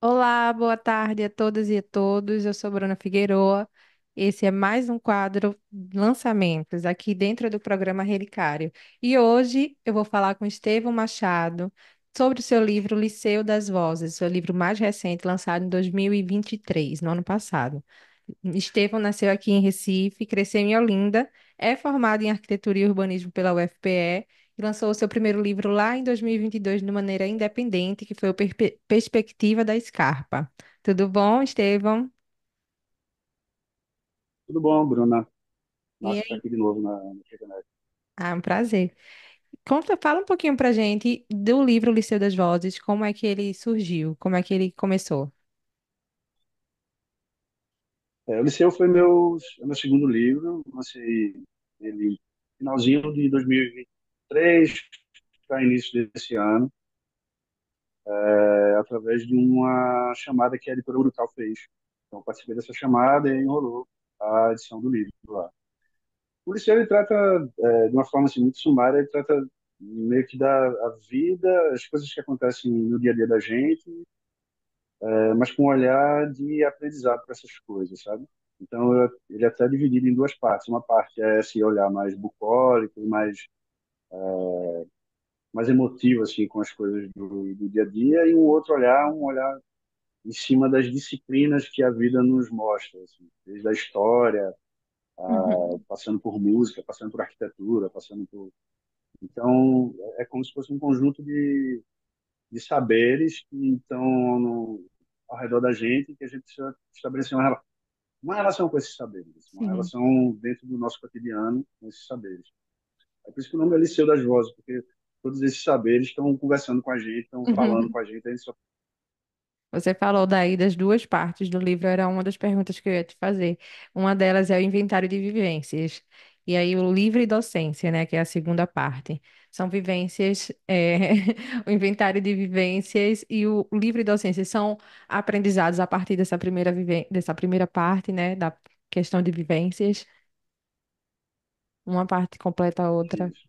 Olá, boa tarde a todas e a todos. Eu sou Bruna Figueroa. Esse é mais um quadro Lançamentos aqui dentro do programa Relicário. E hoje eu vou falar com Estevão Machado sobre o seu livro Liceu das Vozes, seu livro mais recente, lançado em 2023, no ano passado. Estevão nasceu aqui em Recife, cresceu em Olinda, é formado em Arquitetura e Urbanismo pela UFPE e lançou o seu primeiro livro lá em 2022 de maneira independente, que foi o Perspectiva da Escarpa. Tudo bom, Estevão? Tudo bom, Bruna? E Massa estar aí? aqui de novo na internet. Ah, um prazer. Fala um pouquinho pra gente do livro Liceu das Vozes, como é que ele surgiu, como é que ele começou. O Liceu foi meu segundo livro, lancei ele no finalzinho de 2023 para início desse ano, através de uma chamada que a editora Urucal fez. Então, eu participei dessa chamada e enrolou a edição do livro lá. O Liceu, ele trata, de uma forma assim, muito sumária, ele trata meio que da a vida, as coisas que acontecem no dia a dia da gente, mas com um olhar de aprendizado para essas coisas, sabe? Então, ele é até dividido em duas partes. Uma parte é esse olhar mais bucólico, mais emotivo, assim, com as coisas do dia a dia, e um outro olhar, um olhar em cima das disciplinas que a vida nos mostra, assim, desde a história, Uhum, passando por música, passando por arquitetura, passando por... Então, é como se fosse um conjunto de saberes que estão ao redor da gente, que a gente precisa estabelecer uma relação com esses saberes, uma sim. relação dentro do nosso cotidiano com esses saberes. É por isso que o nome é Liceu das Vozes, porque todos esses saberes estão conversando com a gente, estão falando com a gente. A gente só... Você falou daí das duas partes do livro, era uma das perguntas que eu ia te fazer. Uma delas é o inventário de vivências. E aí o livre docência, né, que é a segunda parte. São vivências, o inventário de vivências e o livre docência são aprendizados a partir dessa primeira parte, né, da questão de vivências. Uma parte completa a outra. Isso.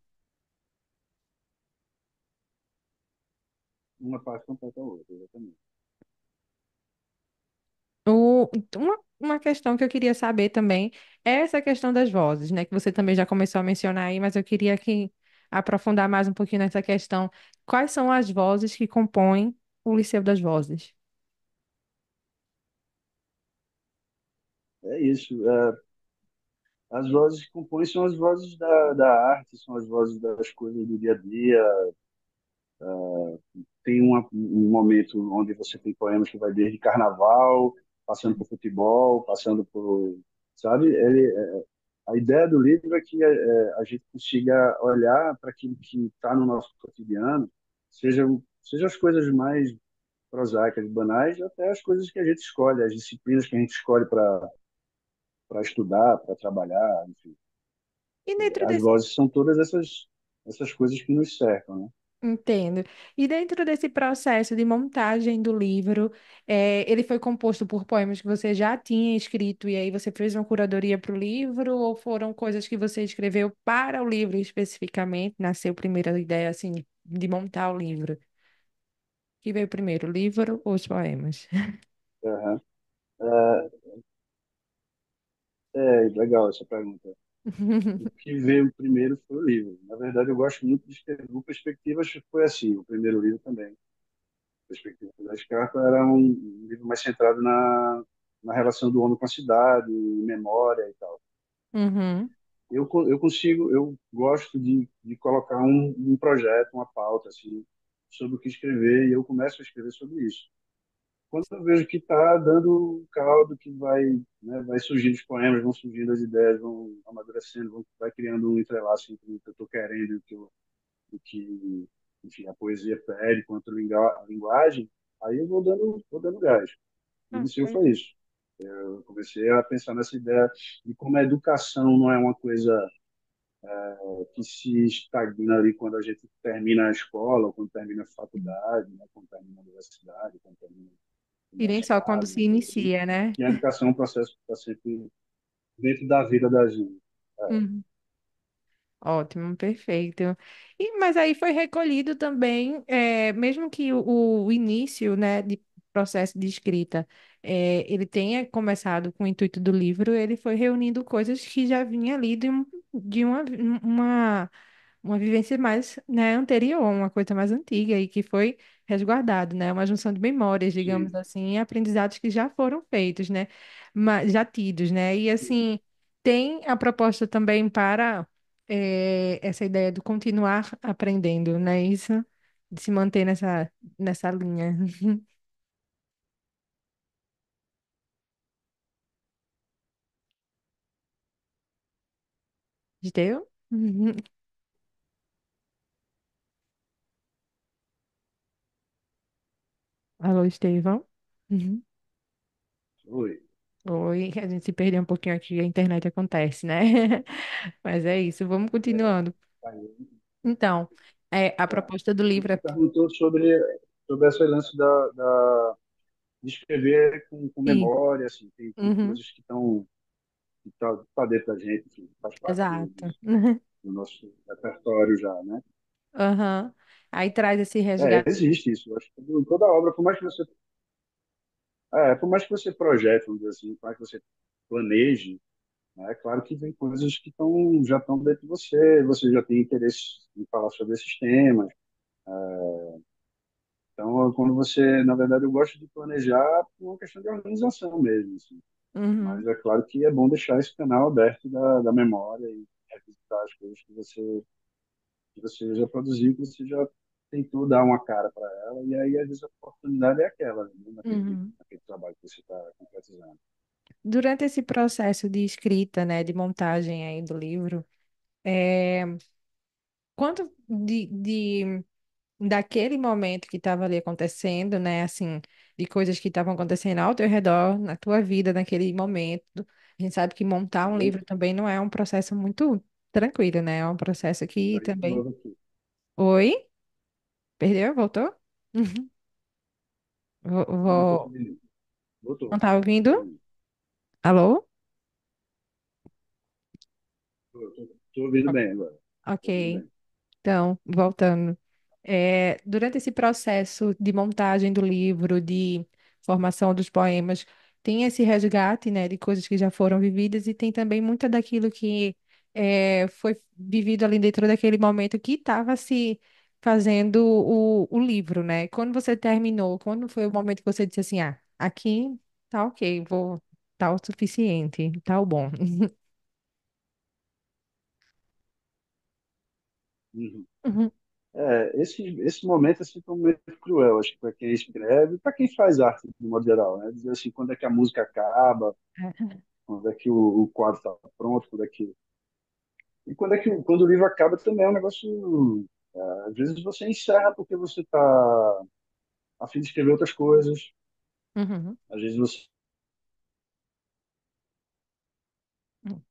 Uma parte completa a outra, exatamente. Uma questão que eu queria saber também é essa questão das vozes, né? Que você também já começou a mencionar aí, mas eu queria que aprofundar mais um pouquinho nessa questão. Quais são as vozes que compõem o Liceu das Vozes? É isso. As vozes que compõem são as vozes da arte, são as vozes das coisas do dia a dia. Tem um momento onde você tem poemas que vai desde carnaval, passando por futebol, passando por, sabe? A ideia do livro é que a gente consiga olhar para aquilo que está no nosso cotidiano, seja as coisas mais prosaicas, banais, até as coisas que a gente escolhe, as disciplinas que a gente escolhe para estudar, para trabalhar, enfim. E dentro As desse vozes são todas essas coisas que nos cercam, né? Entendo. E dentro desse processo de montagem do livro, ele foi composto por poemas que você já tinha escrito e aí você fez uma curadoria para o livro, ou foram coisas que você escreveu para o livro especificamente? Nasceu primeiro a ideia assim de montar o livro. Que veio primeiro, o livro ou os poemas? Aham. Legal essa pergunta. O que veio primeiro foi o livro. Na verdade, eu gosto muito de escrever. O Perspectivas foi assim, o primeiro livro também. Perspectivas da Escarpa era um livro mais centrado na relação do homem com a cidade, memória e tal. Uhum. Eu gosto de colocar um projeto, uma pauta, assim, sobre o que escrever, e eu começo a escrever sobre isso. Quando eu vejo que está dando caldo, que vai, né, vai surgindo os poemas, vão surgindo as ideias, vão amadurecendo, vai criando um entrelaço entre o que eu estou querendo e o que, enfim, a poesia pede quanto a linguagem, aí eu vou dando gás. E o Ah, Liceu foi isso. Eu comecei a pensar nessa ideia de como a educação não é uma coisa que se estagna ali quando a gente termina a escola, ou quando termina a faculdade, né, quando termina a universidade, quando termina o e nem só quando mestrado, se uma coisa assim. inicia, né? E a educação é um processo que está sempre dentro da vida da gente. Uhum. Ótimo, perfeito. Mas aí foi recolhido também, mesmo que o início, né, processo de escrita, ele tenha começado com o intuito do livro, ele foi reunindo coisas que já vinha ali de uma vivência mais, né, anterior, uma coisa mais antiga e que foi resguardado, né, uma junção de memórias, digamos Sim. assim, e aprendizados que já foram feitos, né, mas já tidos, né, e assim, tem a proposta também para essa ideia de continuar aprendendo, né, isso, de se manter nessa linha. Entendeu? Uhum. Alô, Estevão? Uhum. Oi. Oi, a gente se perdeu um pouquinho aqui, a internet acontece, né? Mas é isso, vamos continuando. Aí, Então, a tá. proposta do livro Você é. perguntou sobre esse lance de escrever com Sim, memória, assim, tem uhum, coisas que estão que tá dentro da gente, que faz parte exato. do nosso repertório já, né? Aham. Aí traz esse resgate. Existe isso. Eu acho que toda obra, por mais que você projete, vamos dizer assim, por mais que você planeje, né, é claro que tem coisas que já estão dentro de você, você já tem interesse em falar sobre esses temas. Então, quando você, na verdade, eu gosto de planejar por uma questão de organização mesmo, assim. Mas Uhum, é claro que é bom deixar esse canal aberto da memória e revisitar as coisas que você já produziu, que você já tentou dar uma cara para ela, e aí às vezes a oportunidade é aquela, né, uhum. naquele trabalho que você está concretizando. Durante esse processo de escrita, né, de montagem aí do livro, quanto daquele momento que estava ali acontecendo, né? Assim, de coisas que estavam acontecendo ao teu redor, na tua vida, naquele momento. A gente sabe que montar um Uhum. livro também não é um processo muito tranquilo, né? É um processo que Aí, de também. novo aqui. Oi? Perdeu? Voltou? Uhum. Não, não estou Vou. ouvindo. Não Voltou. tá Tô ouvindo? ouvindo. Alô? Tô ouvindo bem agora. Tô ouvindo Ok. bem. Então, voltando. Durante esse processo de montagem do livro, de formação dos poemas, tem esse resgate, né, de coisas que já foram vividas e tem também muita daquilo que foi vivido ali dentro daquele momento que estava se fazendo o livro, né? Quando você terminou, quando foi o momento que você disse assim, ah, aqui tá ok, tá o suficiente, tá o bom. Uhum. Uhum. Esse momento assim, foi um momento cruel, acho que para quem escreve, para quem faz arte de modo geral, né? Dizer assim, quando é que a música acaba, quando é que o quadro está pronto, e quando o livro acaba também é um negócio, às vezes você encerra porque você está a fim de escrever outras coisas, Uhum. às vezes você Uhum.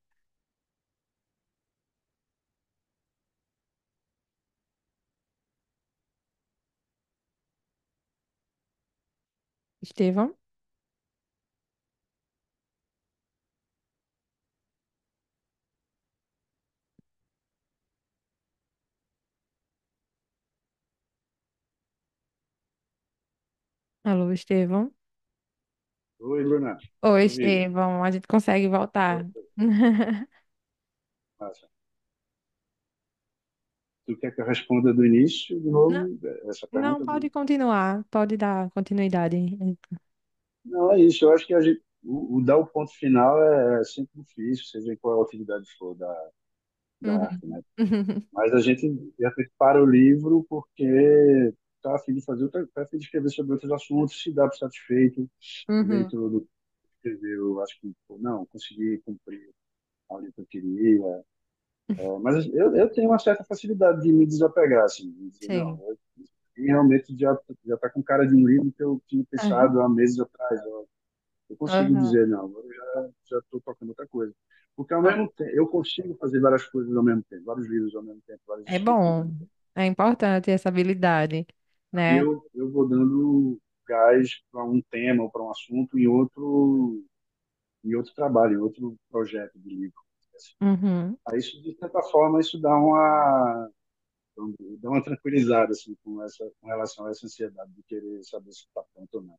Estevão? Alô, Estevão? oi, Bruna, Oi, tô ouvindo. Estevão, a gente consegue voltar. Massa. Tu quer que eu responda do início de Não, novo essa não, pergunta? pode continuar, pode dar continuidade. Não, é isso. Eu acho que o dar o ponto final é sempre difícil, seja em qual atividade for da Uhum. arte, né? Mas a gente, de repente, para o livro porque está a fim de tá a fim de escrever sobre outros assuntos, se dá por satisfeito Uhum. dentro do que escreveu. Acho que, pô, não, consegui cumprir ali que eu queria. Mas eu tenho uma certa facilidade de me desapegar, assim, de dizer, não, Sei. e realmente já está com cara de um livro que eu tinha Aham. pensado há meses atrás. Eu consigo Aham. dizer, não, agora eu já estou tocando outra coisa. Porque ao Ah, mesmo tempo, eu consigo fazer várias coisas ao mesmo tempo, vários livros ao mesmo tempo, vários é escritos ao bom, mesmo tempo. é importante essa habilidade, E né? eu vou dando gás para um tema ou para um assunto em outro trabalho, em outro projeto de livro. Uhum. Aí isso, de certa forma, isso dá uma tranquilizada assim, com relação a essa ansiedade de querer saber se está pronto ou não.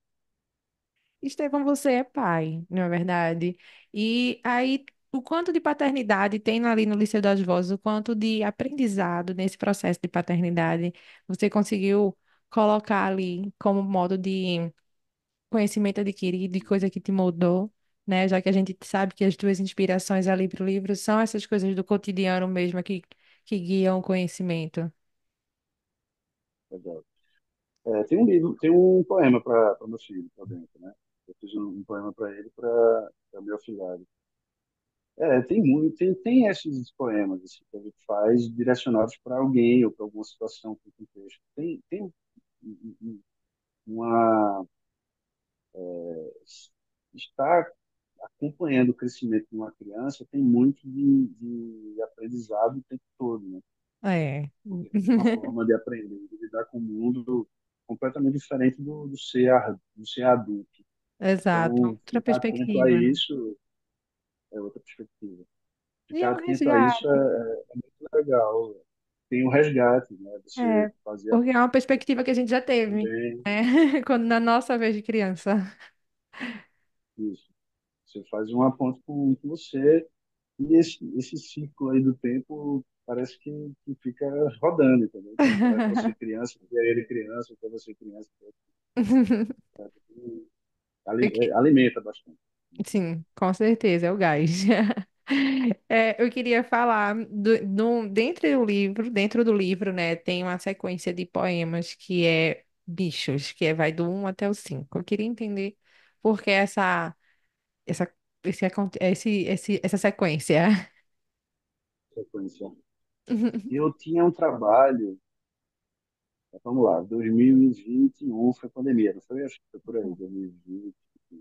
Estevão, você é pai, não é verdade? E aí, o quanto de paternidade tem ali no Liceu das Vozes, o quanto de aprendizado nesse processo de paternidade você conseguiu colocar ali como modo de conhecimento adquirido e coisa que te moldou, né? Já que a gente sabe que as tuas inspirações ali para o livro são essas coisas do cotidiano mesmo que guiam o conhecimento. Legal. Tem um livro, tem um poema para meu filho, para dentro, né? Eu fiz um poema para ele, para meu afilhado. Tem muito, tem esses poemas assim, que a gente faz direcionados para alguém ou para alguma situação, para um contexto. Tem uma estar acompanhando o crescimento de uma criança tem muito de aprendizado o tempo todo, né? É. Porque tem uma forma de aprender, de lidar com o mundo completamente diferente do ser adulto. Exato, Então, outra ficar atento a perspectiva. isso é outra perspectiva. E Ficar o atento a isso resgate. é muito legal. Tem o resgate, né? Você É, fazer porque é uma perspectiva que a gente já teve, também né? Quando na nossa vez de criança. isso. Você faz uma ponte com você e esse ciclo aí do tempo parece que fica rodando, entendeu? Então, é você criança, é ele criança, é você criança. Alimenta bastante. Sim, com certeza, é o gás. É, eu queria falar dentro do livro, né, tem uma sequência de poemas que é bichos, vai do um até o 5. Eu queria entender por que essa, essa sequência. Sequência. Eu tinha um trabalho, vamos lá, 2021 foi pandemia, não foi? Acho que foi por aí, 2020.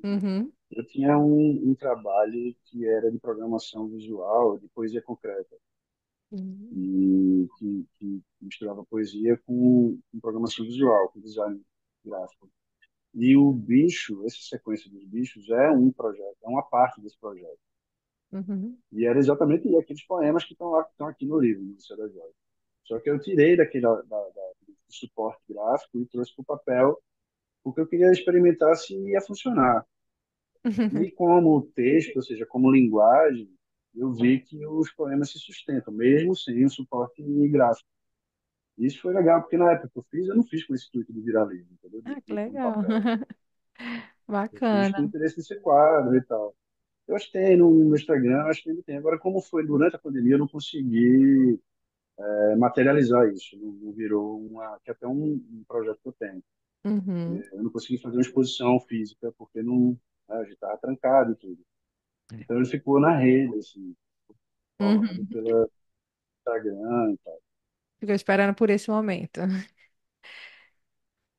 Uhum, Eu tinha um trabalho que era de programação visual, de poesia concreta, uhum, e que misturava poesia com programação visual, com design gráfico. E o bicho, essa sequência dos bichos é um projeto, é uma parte desse projeto. uhum, E era exatamente aqueles poemas que estão lá, que estão aqui no livro, no Liceu das Joias. Só que eu tirei do suporte gráfico e trouxe para o papel, porque eu queria experimentar se ia funcionar. E como texto, ou seja, como linguagem, eu vi que os poemas se sustentam, mesmo sem o suporte gráfico. Isso foi legal, porque na época que eu fiz, eu não fiz com esse intuito de virar livro, entendeu? Ah, que No legal. papel. Eu fiz com Bacana. interesse em ser quadro e tal. Eu acho que tem no meu Instagram, acho que ainda tem. Agora, como foi durante a pandemia, eu não consegui materializar isso. Não virou que é até um projeto que eu tenho. Uhum, Eu não consegui fazer uma exposição física, porque não, né, a gente estava trancado e tudo. Então, ele ficou na rede, assim, rolando uhum. pelo Instagram e tal. Ficou esperando por esse momento.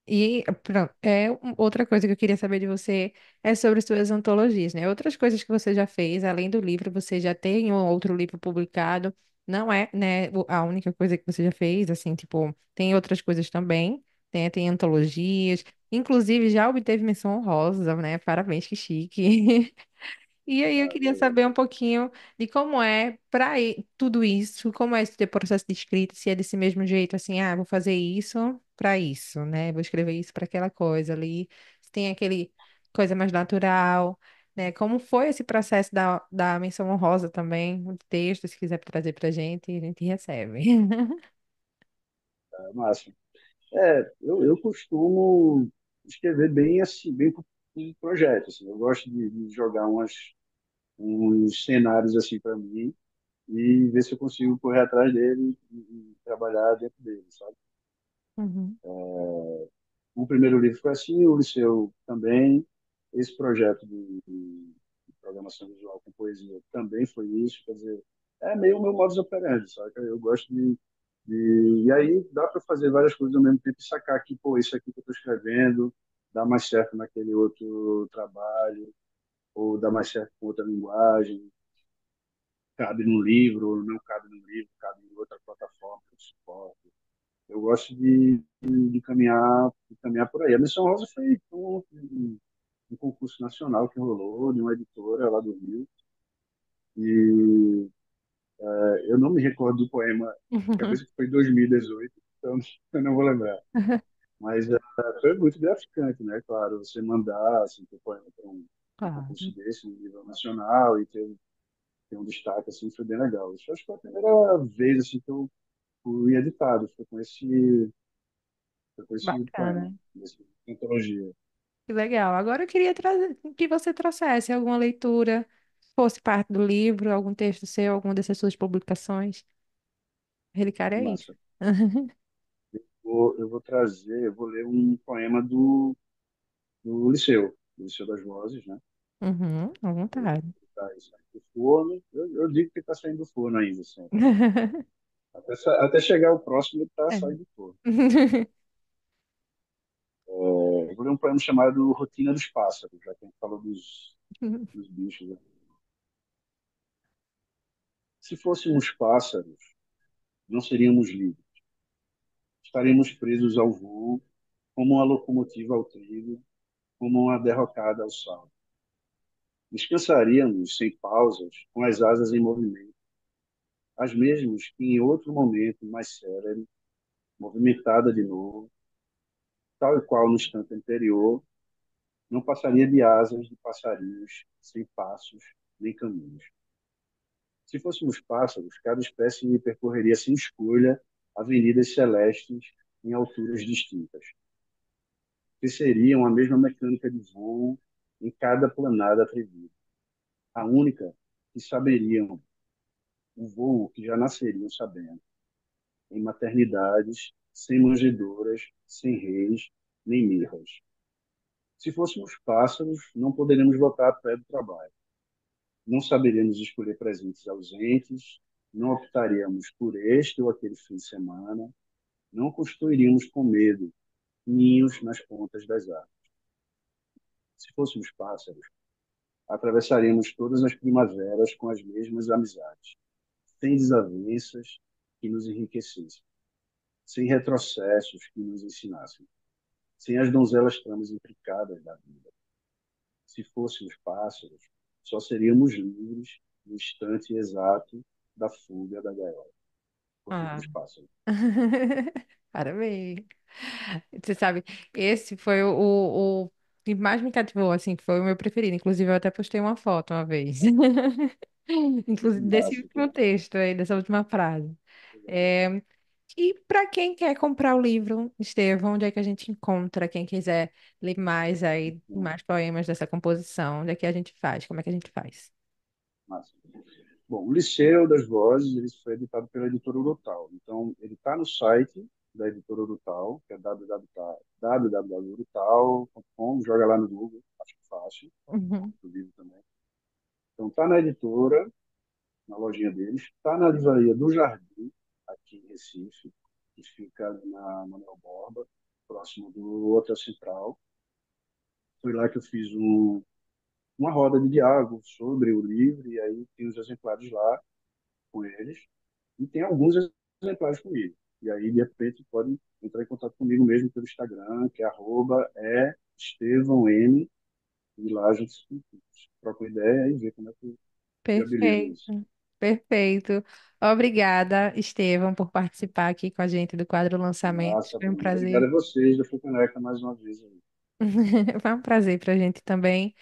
E pronto, outra coisa que eu queria saber de você é sobre as suas antologias, né? Outras coisas que você já fez, além do livro, você já tem um outro livro publicado. Não é, né, a única coisa que você já fez, assim, tipo, tem outras coisas também. Tem antologias. Inclusive, já obteve menção honrosa, né? Parabéns, que chique. E aí eu Ah, queria valeu. saber um pouquinho de como é para tudo isso, como é esse teu processo de escrita, se é desse mesmo jeito, assim, ah, vou fazer isso para isso, né? Vou escrever isso para aquela coisa ali. Se tem aquele coisa mais natural, né? Como foi esse processo da menção honrosa também, o texto, se quiser trazer pra gente, a gente recebe. Massa. Eu costumo escrever bem assim, bem por projeto. Assim. Eu gosto de jogar uns cenários assim para mim e ver se eu consigo correr atrás dele e trabalhar dentro dele, sabe? Uhum, O primeiro livro foi assim, o Liceu também. Esse projeto de programação visual com poesia também foi isso. Quer dizer, é meio o meu modus operandi, sabe? Eu gosto e aí dá para fazer várias coisas ao mesmo tempo e sacar que, pô, isso aqui que eu estou escrevendo dá mais certo naquele outro trabalho, ou dá mais certo com outra linguagem, cabe no livro, ou não cabe no livro, cabe em outra plataforma, outro suporte. Eu gosto de caminhar por aí. A Missão Rosa foi um concurso nacional que rolou de uma editora lá do Rio. E eu não me recordo do poema de cabeça, que foi em 2018, então eu não vou lembrar. Mas foi muito gratificante, né? Claro, você mandar assim, teu poema para um Claro. concurso desse, no nível nacional, e ter um destaque, assim, foi bem legal. Isso acho que foi a primeira vez assim, que eu fui editado, foi com esse Bacana. poema, dessa antologia. Que legal. Agora eu queria trazer que você trouxesse alguma leitura, fosse parte do livro, algum texto seu, alguma dessas suas publicações. Relicário é isso. Massa. Eu vou trazer, eu vou ler um poema do Liceu das Vozes, né? Uhum, à Ele vontade. está saindo do forno. Eu digo que está saindo do forno ainda, sempre. Até chegar o próximo, ele está É. saindo do forno. Eu vou ler um poema chamado Rotina dos Pássaros, já que a gente falou dos bichos, né? Se fôssemos pássaros, não seríamos livres. Estaríamos presos ao voo, como uma locomotiva ao trilho, como uma derrocada ao salto. Descansaríamos sem pausas, com as asas em movimento, as mesmas que em outro momento mais célere, movimentada de novo, tal e qual no instante anterior, não passaria de asas de passarinhos, sem passos nem caminhos. Se fôssemos pássaros, cada espécie percorreria sem escolha avenidas celestes em alturas distintas, que seriam a mesma mecânica de voo em cada planada atrevida. A única que saberiam o voo que já nasceriam sabendo, em maternidades, sem manjedoras, sem reis, nem mirras. Se fôssemos pássaros, não poderíamos voltar a pé do trabalho. Não saberíamos escolher presentes ausentes, não optaríamos por este ou aquele fim de semana, não construiríamos com medo ninhos nas pontas das árvores. Se fôssemos pássaros, atravessaríamos todas as primaveras com as mesmas amizades, sem desavenças que nos enriquecessem, sem retrocessos que nos ensinassem, sem as donzelas tramas intricadas da vida. Se fôssemos pássaros, só seríamos livres no instante exato da fuga da gaiola. Rotina Ah. dos Pássaros. Parabéns. Você sabe, esse foi o que mais me cativou, assim, que foi o meu preferido. Inclusive, eu até postei uma foto uma vez. Inclusive, desse Massa, último texto aí, dessa última frase. É, e para quem quer comprar o livro, Estevão, onde é que a gente encontra? Quem quiser ler mais aí, mais poemas dessa composição, onde é que a gente faz? Como é que a gente faz? massa. Bom, o Liceu das Vozes ele foi editado pela editora Urutau. Então, ele está no site da editora Urutau, que é www.urutau.com, joga lá no Google, acho que é fácil, Uhum. o livro também. Então, está na editora, na lojinha deles, está na livraria do Jardim, aqui em Recife, que fica ali na Manuel Borba, próximo do Hotel Central. Foi lá que eu fiz uma roda de diálogo sobre o livro, e aí tem os exemplares lá com eles, e tem alguns exemplares comigo. E aí, de repente, pode entrar em contato comigo mesmo pelo Instagram, que é @estevãom, e lá a gente troca uma ideia e vê como é que eu viabilizo isso. Perfeito, perfeito. Obrigada, Estevão, por participar aqui com a gente do quadro Lançamentos. Massa, Foi um Bruno. Obrigado prazer. a vocês da Frecaneca mais uma vez aí. Foi um prazer para a gente também.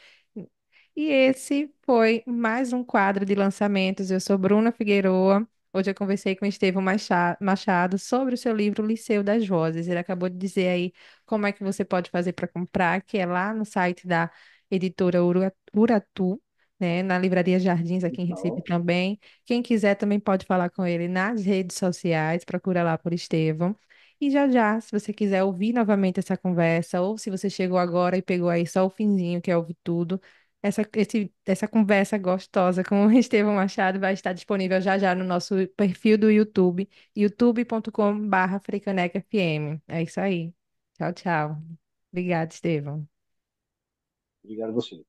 E esse foi mais um quadro de lançamentos. Eu sou Bruna Figueroa. Hoje eu conversei com Estevão Machado sobre o seu livro Liceu das Vozes. Ele acabou de dizer aí como é que você pode fazer para comprar, que é lá no site da editora Uratu, né, na Livraria Jardins, aqui em Recife Legal. também. Quem quiser também pode falar com ele nas redes sociais, procura lá por Estevão. E já já, se você quiser ouvir novamente essa conversa, ou se você chegou agora e pegou aí só o finzinho, que é ouvir tudo, essa conversa gostosa com o Estevão Machado vai estar disponível já já no nosso perfil do YouTube, youtube.com/frecanecfm. É isso aí. Tchau, tchau. Obrigada, Estevão. Obrigado a você.